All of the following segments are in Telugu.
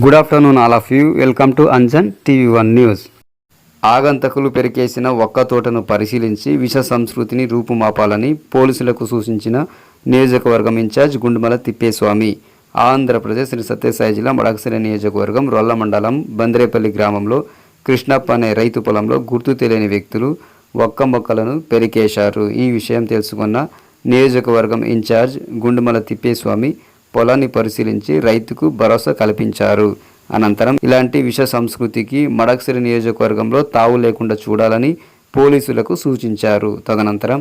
Good afternoon all of you. Welcome to Anjan TV1 news. ఆగంతకులు పెరికేసిన ఒక్క తోటను పరిశీలించి విష సంస్కృతిని రూపుమాపాలని పోలీసులకు సూచించిన నియోజకవర్గం ఇన్ఛార్జ్ గుండుమల తిప్పేస్వామి. ఆంధ్రప్రదేశ్ శ్రీ సత్యసాయి జిల్లా మడకశిర నియోజకవర్గం రొల్ల మండలం బంద్రేపల్లి గ్రామంలో కృష్ణప్ప అనే రైతు పొలంలో గుర్తు తెలియని వ్యక్తులు ఒక్క మొక్కలను పెరికేశారు. ఈ విషయం తెలుసుకున్న నియోజకవర్గం ఇన్ఛార్జ్ గుండుమల తిప్పేస్వామి పొలాన్ని పరిశీలించి రైతుకు భరోసా కల్పించారు. అనంతరం ఇలాంటి విష సంస్కృతికి మడకశిర నియోజకవర్గంలో తావు లేకుండా చూడాలని పోలీసులకు సూచించారు. తదనంతరం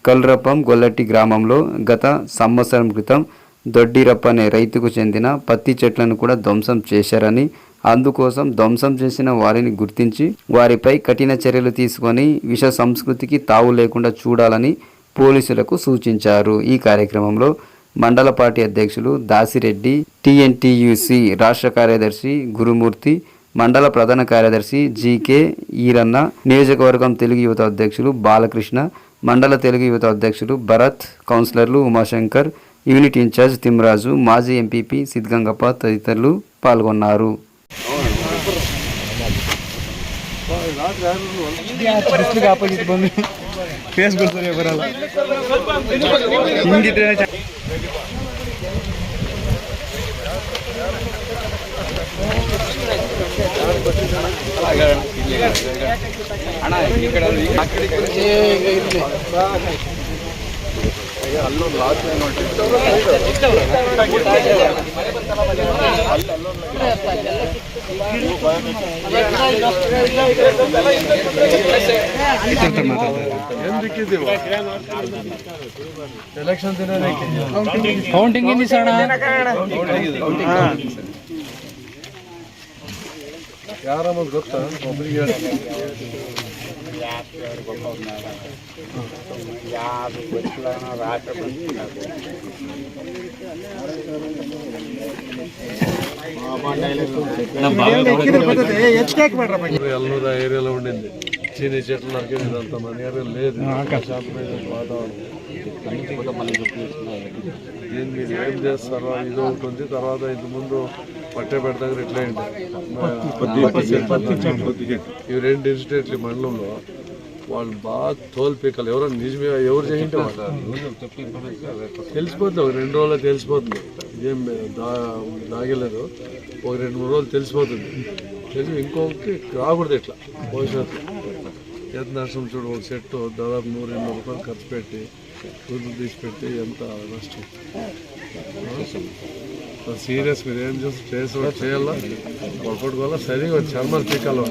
కల్రప్పం గొల్లటి గ్రామంలో గత సంవత్సరం క్రితం దొడ్డిరప్ప అనే రైతుకు చెందిన పత్తి చెట్లను కూడా ధ్వంసం చేశారని, అందుకోసం ధ్వంసం చేసిన వారిని గుర్తించి వారిపై కఠిన చర్యలు తీసుకొని విష సంస్కృతికి తావు లేకుండా చూడాలని పోలీసులకు సూచించారు. ఈ కార్యక్రమంలో మండల పార్టీ అధ్యక్షులు దాసిరెడ్డి, TNTUC రాష్ట్ర కార్యదర్శి గురుమూర్తి, మండల ప్రధాన కార్యదర్శి GK ఈరన్న, నియోజకవర్గం తెలుగు యువత అధ్యక్షులు బాలకృష్ణ, మండల తెలుగు యువత అధ్యక్షులు భరత్, కౌన్సిలర్లు ఉమాశంకర్, యూనిట్ ఇన్ఛార్జ్ తిమ్మరాజు, మాజీ ఎంపీపీ సిద్గంగప్ప తదితరులు పాల్గొన్నారు. ಕೌಂಟಿಂಗ್ ಏನಿ ಸಣ್ಣ ಯಾರಮ್ಮ ಗೊತ್ತಾ ಒಬ್ಬರಿಗೆ ఎల్లూరు ఏరియాలో ఉండింది. చీనీ చెట్లు నరికేది అంత మన ఏరియాలో లేదు. వాతావరణం దీన్ని మీరు ఏం చేస్తారో ఇది ఉంటుంది. తర్వాత ఇంతకుముందు పట్టే పెడతారు ఎట్లా ఇవి రెండు ఇన్స్టిట్యూట్లు మండలంలో వాళ్ళు బాగా తోలుపీకలు ఎవరో నిజమే ఎవరు చేయింటే తెలిసిపోతుంది. ఒక 2 రోజుల్లో తెలిసిపోతుంది. ఇదేం దాగలేదు. ఒక 2-3 రోజులు తెలిసిపోతుంది. తెలిసి ఇంకొకటి రాకూడదు. ఇట్లా భవిష్యత్తు ఎంత నష్టం చూడు. ఒక సెట్ దాదాపు 100-200 రూపాయలు ఖర్చు పెట్టి రుద్దు తీసి పెట్టి ఎంత నష్టం. సీరియస్ మీరు ఏం చేయాలా ఒకటి వల్ల సరిగా చర్మలు పీకాలి.